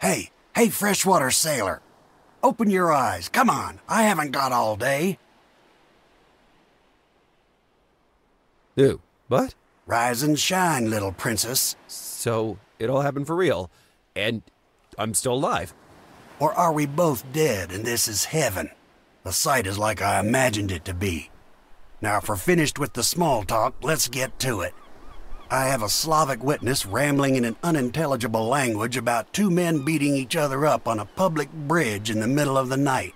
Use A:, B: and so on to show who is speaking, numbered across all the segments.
A: Hey, freshwater sailor. Open your eyes. Come on, I haven't got all day.
B: Ew, what?
A: Rise and shine, little princess.
B: So, it all happened for real, and I'm still alive.
A: Or are we both dead and this is heaven? The sight is like I imagined it to be. Now, if we're finished with the small talk, let's get to it. I have a Slavic witness rambling in an unintelligible language about two men beating each other up on a public bridge in the middle of the night.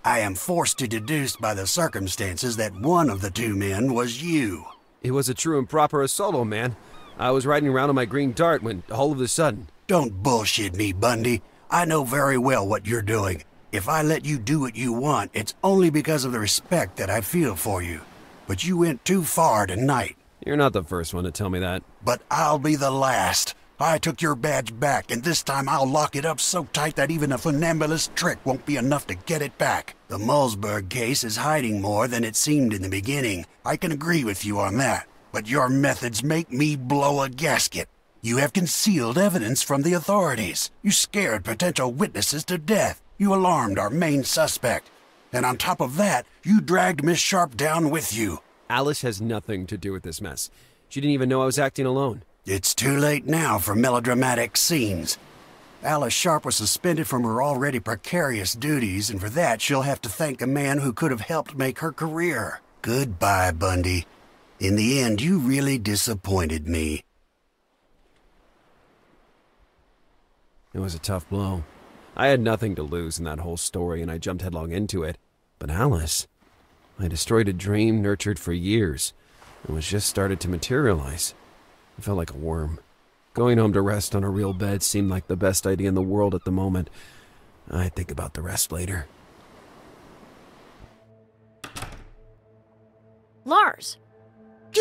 A: I am forced to deduce by the circumstances that one of the two men was you.
B: It was a true and proper assault, old man. I was riding around on my green dart when, all of a sudden...
A: Don't bullshit me, Bundy. I know very well what you're doing. If I let you do what you want, it's only because of the respect that I feel for you. But you went too far tonight.
B: You're not the first one to tell me that.
A: But I'll be the last. I took your badge back, and this time I'll lock it up so tight that even a funambulist trick won't be enough to get it back. The Mulsberg case is hiding more than it seemed in the beginning. I can agree with you on that. But your methods make me blow a gasket. You have concealed evidence from the authorities. You scared potential witnesses to death. You alarmed our main suspect. And on top of that, you dragged Miss Sharp down with you.
B: Alice has nothing to do with this mess. She didn't even know I was acting alone.
A: It's too late now for melodramatic scenes. Alice Sharp was suspended from her already precarious duties, and for that she'll have to thank a man who could have helped make her career. Goodbye, Bundy. In the end, you really disappointed me.
B: It was a tough blow. I had nothing to lose in that whole story, and I jumped headlong into it. But Alice, I destroyed a dream nurtured for years, and was just started to materialize. I felt like a worm. Going home to rest on a real bed seemed like the best idea in the world at the moment. I'd think about the rest later.
C: Lars!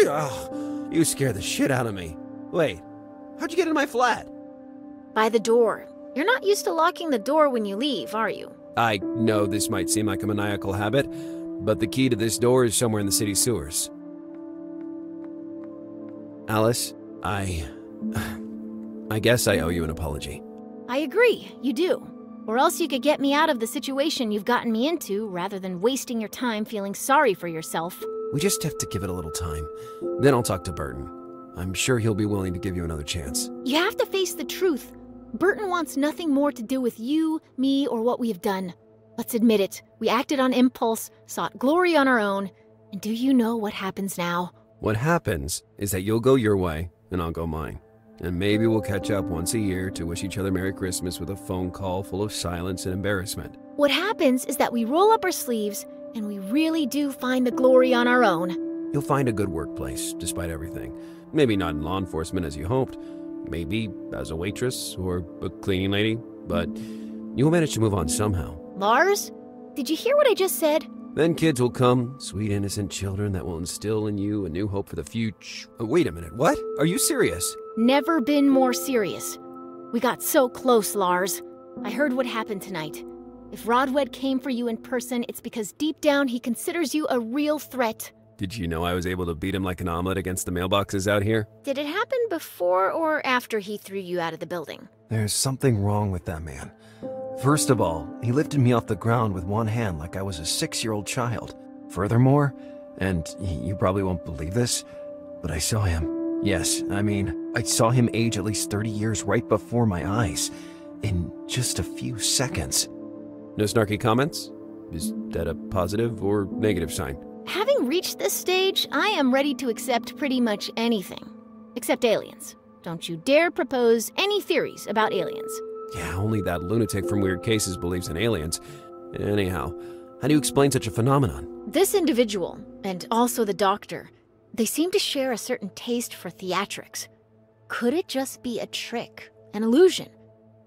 B: Ugh, you scared the shit out of me. Wait, how'd you get in my flat?
C: By the door. You're not used to locking the door when you leave, are you?
B: I know this might seem like a maniacal habit, but the key to this door is somewhere in the city sewers. Alice, I guess I owe you an apology.
C: I agree, you do. Or else you could get me out of the situation you've gotten me into rather than wasting your time feeling sorry for yourself.
B: We just have to give it a little time. Then I'll talk to Burton. I'm sure he'll be willing to give you another chance.
C: You have to face the truth. Burton wants nothing more to do with you, me, or what we have done. Let's admit it. We acted on impulse, sought glory on our own. And do you know what happens now?
B: What happens is that you'll go your way, and I'll go mine. And maybe we'll catch up once a year to wish each other Merry Christmas with a phone call full of silence and embarrassment.
C: What happens is that we roll up our sleeves, and we really do find the glory on our own.
B: You'll find a good workplace, despite everything. Maybe not in law enforcement as you hoped. Maybe as a waitress or a cleaning lady. But you'll manage to move on somehow.
C: Lars? Did you hear what I just said?
B: Then kids will come, sweet innocent children that will instill in you a new hope for the future. Wait a minute, what? Are you serious?
C: Never been more serious. We got so close, Lars. I heard what happened tonight. If Rodwed came for you in person, it's because deep down he considers you a real threat.
B: Did you know I was able to beat him like an omelet against the mailboxes out here?
C: Did it happen before or after he threw you out of the building?
D: There's something wrong with that man. First of all, he lifted me off the ground with one hand like I was a 6-year-old child. Furthermore, and you probably won't believe this, but I saw him. Yes, I saw him age at least 30 years right before my eyes. In just a few seconds.
B: No snarky comments? Is that a positive or negative sign?
C: Having reached this stage, I am ready to accept pretty much anything. Except aliens. Don't you dare propose any theories about aliens.
B: Yeah, only that lunatic from Weird Cases believes in aliens. Anyhow, how do you explain such a phenomenon?
C: This individual, and also the doctor, they seem to share a certain taste for theatrics. Could it just be a trick, an illusion?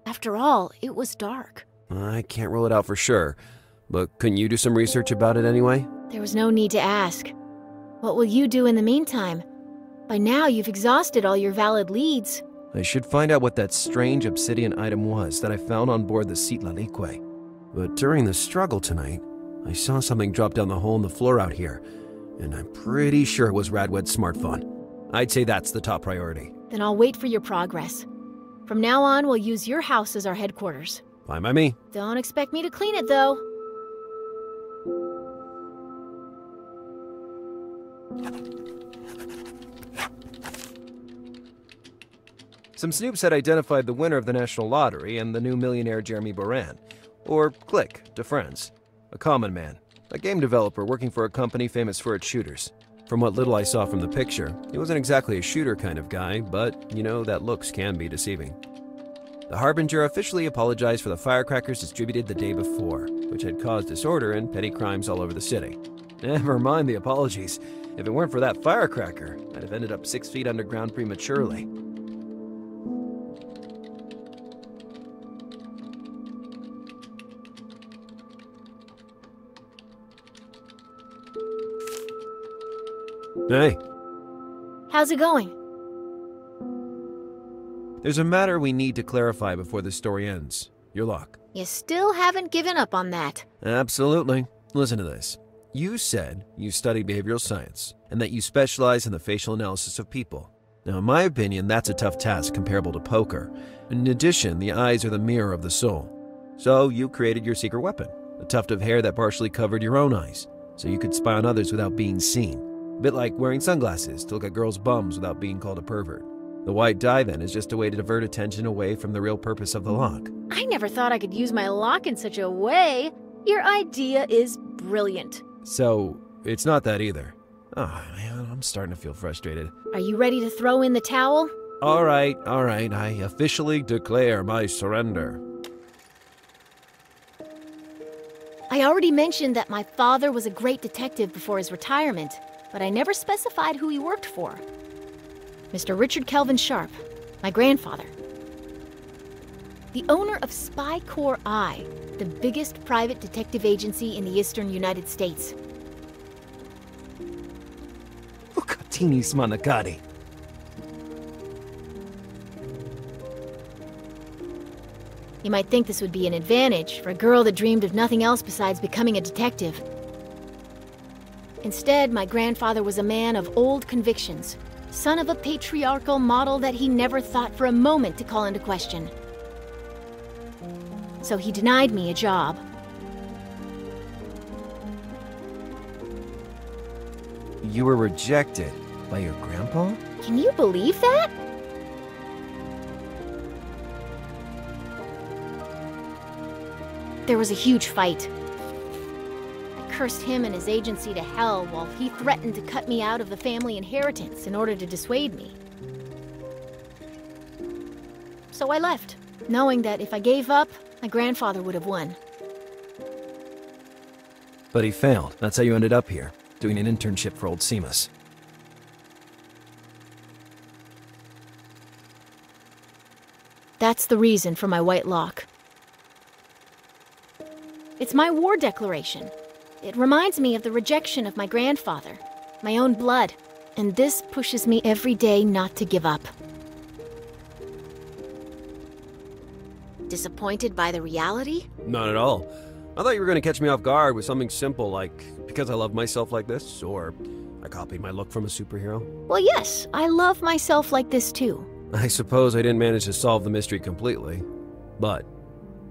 C: After all, it was dark.
B: I can't rule it out for sure, but couldn't you do some research about it anyway?
C: There was no need to ask. What will you do in the meantime? By now, you've exhausted all your valid leads.
D: I should find out what that strange obsidian item was that I found on board the Cite Lalique.
B: But during the struggle tonight, I saw something drop down the hole in the floor out here, and I'm pretty sure it was Radwed's smartphone. I'd say that's the top priority.
C: Then I'll wait for your progress. From now on, we'll use your house as our headquarters.
B: Fine by me.
C: Don't expect me to clean it, though.
D: Some snoops had identified the winner of the national lottery and the new millionaire Jeremy Boran, or Click to friends, a common man, a game developer working for a company famous for its shooters. From what little I saw from the picture, he wasn't exactly a shooter kind of guy, but you know that looks can be deceiving. The Harbinger officially apologized for the firecrackers distributed the day before, which had caused disorder and petty crimes all over the city. Never mind the apologies. If it weren't for that firecracker, I'd have ended up 6 feet underground prematurely.
B: Hey,
C: How's it going?
B: there's a matter we need to clarify before this story ends. Your luck.
C: You still haven't given up on that.
B: Absolutely. Listen to this. You said you study behavioral science and that you specialize in the facial analysis of people. Now, in my opinion, that's a tough task comparable to poker. In addition, the eyes are the mirror of the soul. So you created your secret weapon, a tuft of hair that partially covered your own eyes, so you could spy on others without being seen. A bit like wearing sunglasses to look at girls' bums without being called a pervert. The white dye, then, is just a way to divert attention away from the real purpose of the lock.
C: I never thought I could use my lock in such a way. Your idea is brilliant.
B: So, it's not that either. Oh, man, I'm starting to feel frustrated.
C: Are you ready to throw in the towel?
B: All right, I officially declare my surrender.
C: I already mentioned that my father was a great detective before his retirement, but I never specified who he worked for. Mr. Richard Kelvin Sharp, my grandfather. The owner of Spy Corps I, the biggest private detective agency in the eastern United States.
D: Bucatini smanacati.
C: You might think this would be an advantage for a girl that dreamed of nothing else besides becoming a detective. Instead, my grandfather was a man of old convictions, son of a patriarchal model that he never thought for a moment to call into question. So he denied me a job.
D: You were rejected by your grandpa?
C: Can you believe that? There was a huge fight. I cursed him and his agency to hell while he threatened to cut me out of the family inheritance in order to dissuade me. So I left, knowing that if I gave up, my grandfather would have won.
D: But he failed. That's how you ended up here, doing an internship for old Seamus.
C: That's the reason for my white lock. It's my war declaration. It reminds me of the rejection of my grandfather, my own blood, and this pushes me every day not to give up. Disappointed by the reality?
B: Not at all. I thought you were going to catch me off guard with something simple like, because I love myself like this, or I copied my look from a superhero.
C: Well, yes, I love myself like this too.
B: I suppose I didn't manage to solve the mystery completely, but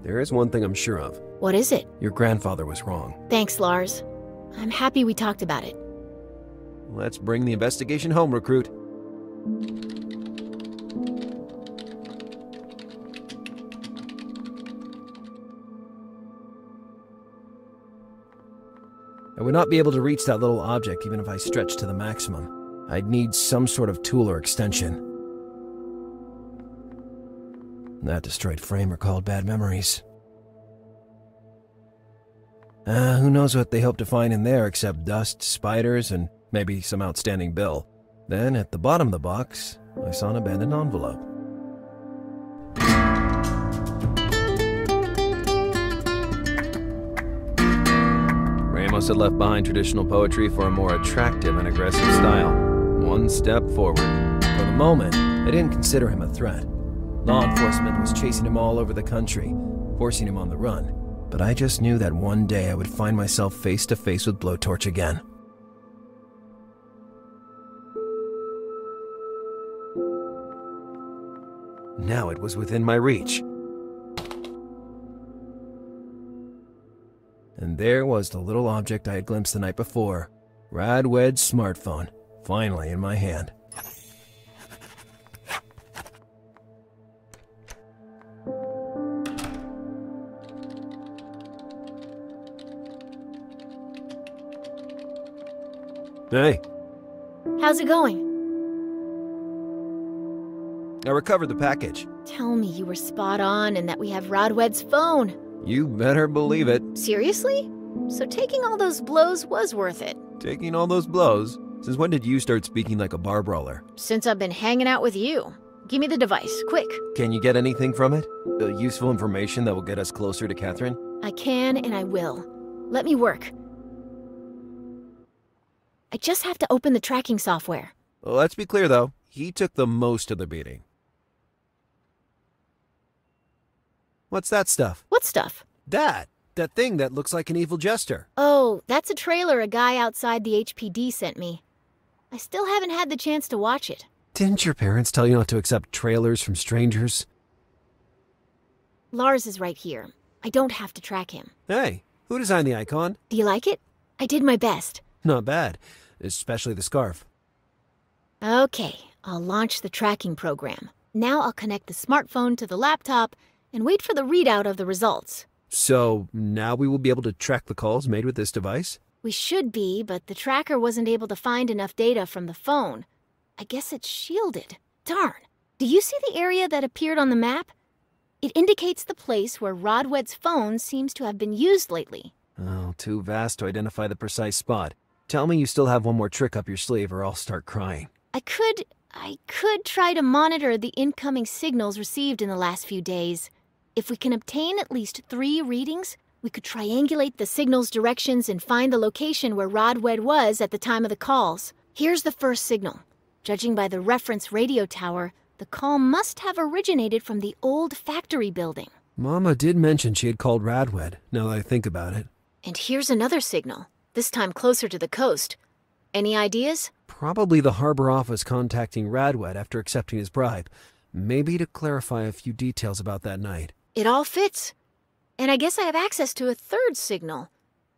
B: there is one thing I'm sure of.
C: What is it?
D: Your grandfather was wrong.
C: Thanks, Lars. I'm happy we talked about it.
B: Let's bring the investigation home, recruit.
D: I would not be able to reach that little object even if I stretched to the maximum. I'd need some sort of tool or extension. That destroyed frame recalled bad memories. Who knows what they hope to find in there except dust, spiders, and maybe some outstanding bill. Then, at the bottom of the box, I saw an abandoned envelope.
B: Ramos had left behind traditional poetry for a more attractive and aggressive style. One step forward.
D: For the moment, I didn't consider him a threat. Law enforcement was chasing him all over the country, forcing him on the run. But I just knew that one day I would find myself face to face with Blowtorch again. Now it was within my reach. And there was the little object I had glimpsed the night before. Radwed's smartphone, finally in my hand. Hey.
C: How's it going?
D: I recovered the package.
C: Tell me you were spot on and that we have Radwed's phone.
D: You better believe it.
C: Seriously? So taking all those blows was worth it?
D: Taking all those blows? Since when did you start speaking like a bar brawler?
C: Since I've been hanging out with you. Give me the device, quick.
D: Can you get anything from it? Useful information that will get us closer to Catherine?
C: I can and I will. Let me work. I just have to open the tracking software.
D: Well, let's be clear, though. He took the most of the beating. What's that stuff?
C: What stuff?
D: That thing that looks like an evil jester.
C: Oh, that's a trailer a guy outside the HPD sent me. I still haven't had the chance to watch it.
D: Didn't your parents tell you not to accept trailers from strangers?
C: Lars is right here. I don't have to track him.
D: Hey, who designed the icon?
C: Do you like it? I did my best.
D: Not bad, especially the scarf.
C: Okay, I'll launch the tracking program. Now I'll connect the smartphone to the laptop and wait for the readout of the results.
D: So now we will be able to track the calls made with this device?
C: We should be, but the tracker wasn't able to find enough data from the phone. I guess it's shielded. Darn. Do you see the area that appeared on the map? It indicates the place where Radwed's phone seems to have been used lately.
D: Oh, too vast to identify the precise spot. Tell me you still have one more trick up your sleeve or I'll start crying.
C: I could try to monitor the incoming signals received in the last few days. If we can obtain at least 3 readings, we could triangulate the signal's directions and find the location where Radwed was at the time of the calls. Here's the first signal. Judging by the reference radio tower, the call must have originated from the old factory building.
D: Mama did mention she had called Radwed, now that I think about it.
C: And here's another signal, this time closer to the coast. Any ideas?
D: Probably the harbor office contacting Radwed after accepting his bribe. Maybe to clarify a few details about that night.
C: It all fits. And I guess I have access to a third signal.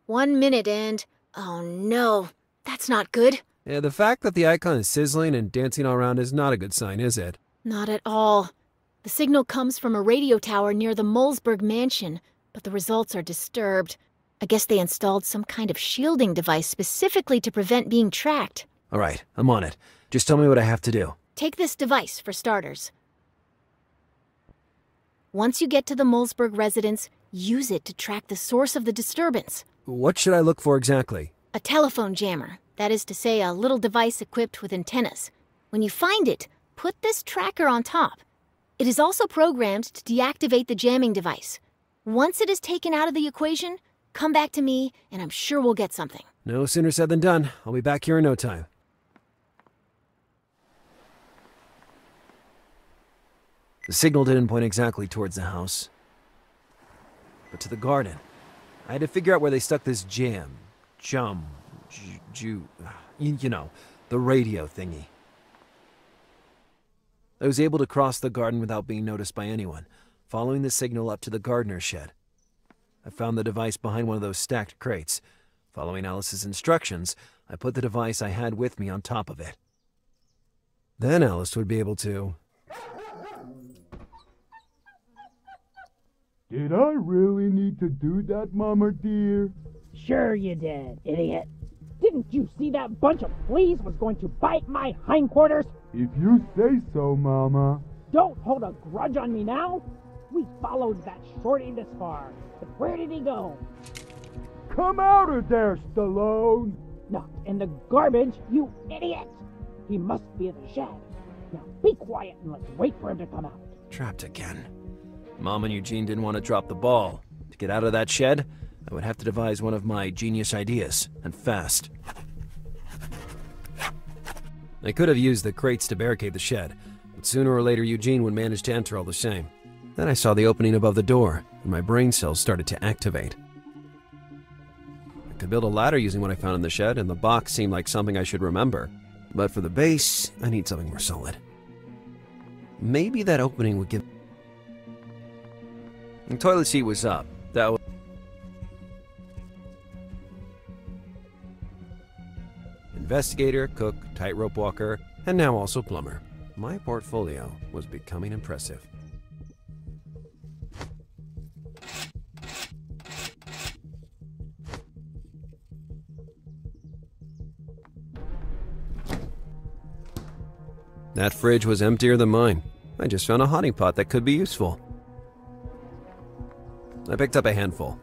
C: 1 minute and... oh no, that's not good.
D: Yeah, the fact that the icon is sizzling and dancing all around is not a good sign, is it?
C: Not at all. The signal comes from a radio tower near the Molesburg mansion, but the results are disturbed. I guess they installed some kind of shielding device specifically to prevent being tracked.
D: All right, I'm on it. Just tell me what I have to do.
C: Take this device for starters. Once you get to the Molesburg residence, use it to track the source of the disturbance.
D: What should I look for exactly?
C: A telephone jammer. That is to say, a little device equipped with antennas. When you find it, put this tracker on top. It is also programmed to deactivate the jamming device. Once it is taken out of the equation, come back to me, and I'm sure we'll get something.
D: No sooner said than done. I'll be back here in no time. The signal didn't point exactly towards the house, but to the garden. I had to figure out where they stuck this you know, the radio thingy. I was able to cross the garden without being noticed by anyone, following the signal up to the gardener's shed. I found the device behind one of those stacked crates. Following Alice's instructions, I put the device I had with me on top of it. Then Alice would be able to...
E: Did I really need to do that, Mama dear?
F: Sure you did, idiot. Didn't you see that bunch of fleas was going to bite my hindquarters?
E: If you say so, Mama.
F: Don't hold a grudge on me now. We followed that shorty this far, but where did he go?
E: Come out of there, Stallone!
F: Not in the garbage, you idiot! He must be in the shed. Now be quiet and let's wait for him to come out.
D: Trapped again. Mom and Eugene didn't want to drop the ball. To get out of that shed, I would have to devise one of my genius ideas, and fast. I could have used the crates to barricade the shed, but sooner or later Eugene would manage to enter all the same. Then I saw the opening above the door, and my brain cells started to activate. I could build a ladder using what I found in the shed, and the box seemed like something I should remember. But for the base, I need something more solid.
B: maybe that opening would give... The toilet seat was up. That was... Investigator, cook, tightrope walker, and now also plumber. My portfolio was becoming impressive. That fridge was emptier than mine. I just found a hottie pot that could be useful. I picked up a handful.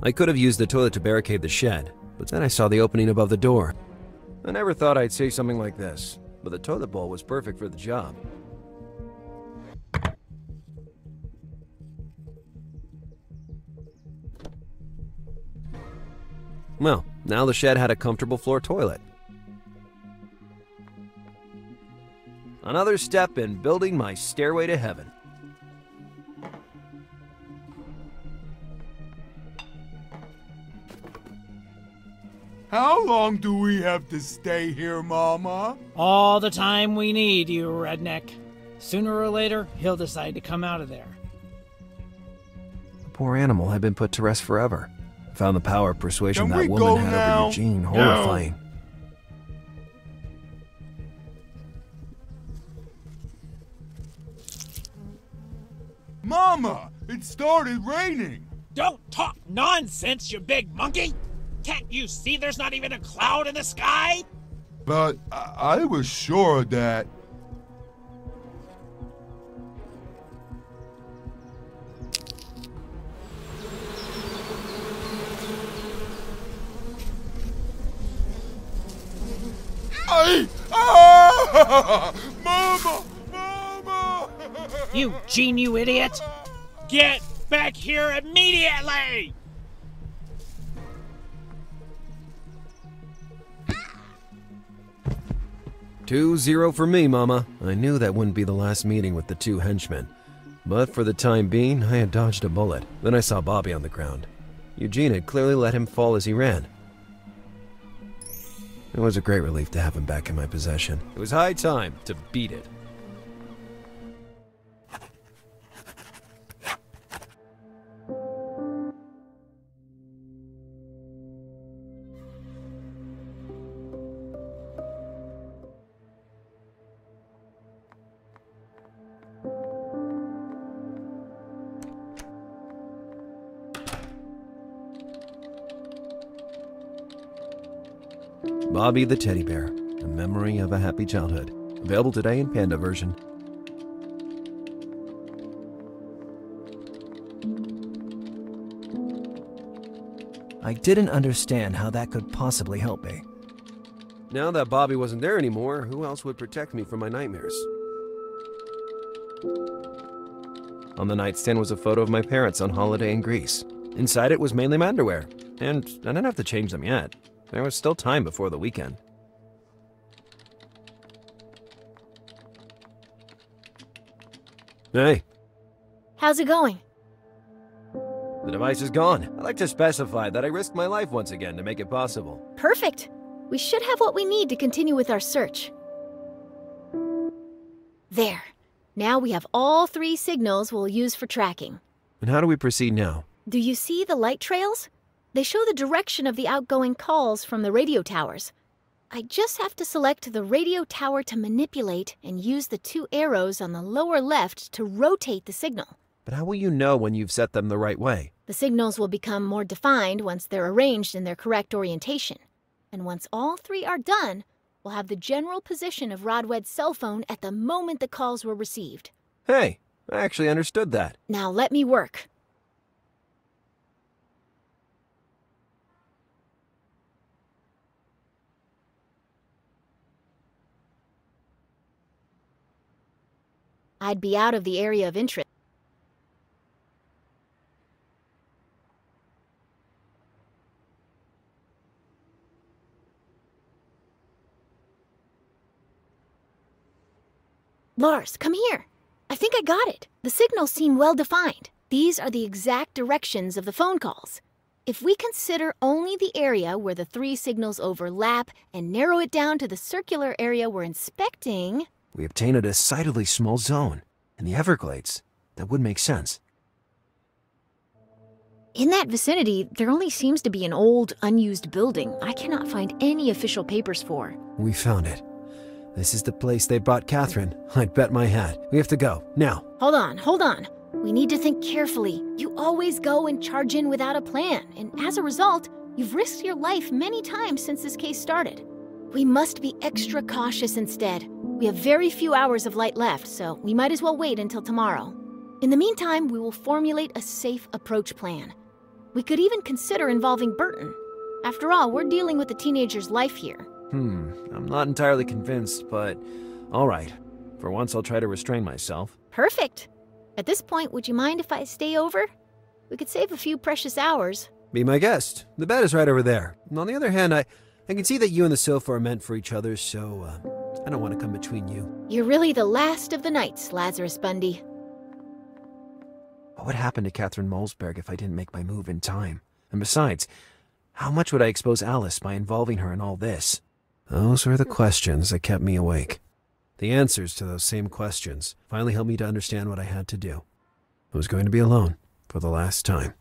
B: I could have used the toilet to barricade the shed, but then I saw the opening above the door. I never thought I'd say something like this, but the toilet bowl was perfect for the job. Well, now the shed had a comfortable floor toilet. Another step in building my stairway to heaven.
E: How long do we have to stay here, Mama?
F: All the time we need, you redneck. Sooner or later, he'll decide to come out of there.
D: The poor animal had been put to rest forever. I found the power of persuasion
E: Can
D: that
E: we
D: woman
E: go
D: had
E: now?
D: over Eugene horrifying.
E: Mama, it started raining.
F: Don't talk nonsense, you big monkey! Can't you see there's not even a cloud in the sky?
E: But I was sure that... Mama! Mama!
F: Eugene, you idiot! Get back here immediately!
B: Two 0 for me, Mama. I knew that wouldn't be the last meeting with the two henchmen. But for the time being, I had dodged a bullet. Then I saw Bobby on the ground. Eugene had clearly let him fall as he ran. It was a great relief to have him back in my possession. It was high time to beat it. Bobby the Teddy Bear, a memory of a happy childhood. Available today in Panda version.
D: I didn't understand how that could possibly help me.
B: Now that Bobby wasn't there anymore, who else would protect me from my nightmares? On the nightstand was a photo of my parents on holiday in Greece. Inside it was mainly my underwear, and I didn't have to change them yet. There was still time before the weekend. Hey.
C: How's it going?
B: The device is gone. I'd like to specify that I risked my life once again to make it possible.
C: Perfect. We should have what we need to continue with our search. There. Now we have all 3 signals we'll use for tracking.
B: And how do we proceed now?
C: Do you see the light trails? They show the direction of the outgoing calls from the radio towers. I just have to select the radio tower to manipulate and use the 2 arrows on the lower left to rotate the signal.
B: But how will you know when you've set them the right way?
C: The signals will become more defined once they're arranged in their correct orientation. And once all 3 are done, we'll have the general position of Rodwed's cell phone at the moment the calls were received.
B: Hey, I actually understood that.
C: Now let me work. I'd be out of the area of interest. Lars, come here. I think I got it. The signals seem well defined. These are the exact directions of the phone calls. If we consider only the area where the three signals overlap and narrow it down to the circular area we're inspecting...
D: We obtain a decidedly small zone. In the Everglades, that would make sense.
C: In that vicinity, there only seems to be an old, unused building I cannot find any official papers for.
B: We found it. This is the place they brought Catherine. I'd bet my hat. We have to go, now.
C: Hold on. We need to think carefully. You always go and charge in without a plan, and as a result, you've risked your life many times since this case started. We must be extra cautious instead. We have very few hours of light left, so we might as well wait until tomorrow. In the meantime, we will formulate a safe approach plan. We could even consider involving Burton. After all, we're dealing with a teenager's life here.
D: I'm not entirely convinced, but all right. For once, I'll try to restrain myself.
C: Perfect. At this point, would you mind if I stay over? We could save a few precious hours.
B: Be my guest. The bed is right over there. On the other hand, I can see that you and the sofa are meant for each other, so I don't want to come between you.
C: You're really the last of the knights, Lazarus Bundy.
D: What would happen to Catherine Malsberg if I didn't make my move in time? And besides, how much would I expose Alice by involving her in all this?
B: Those were the questions that kept me awake. The answers to those same questions finally helped me to understand what I had to do. I was going to be alone for the last time.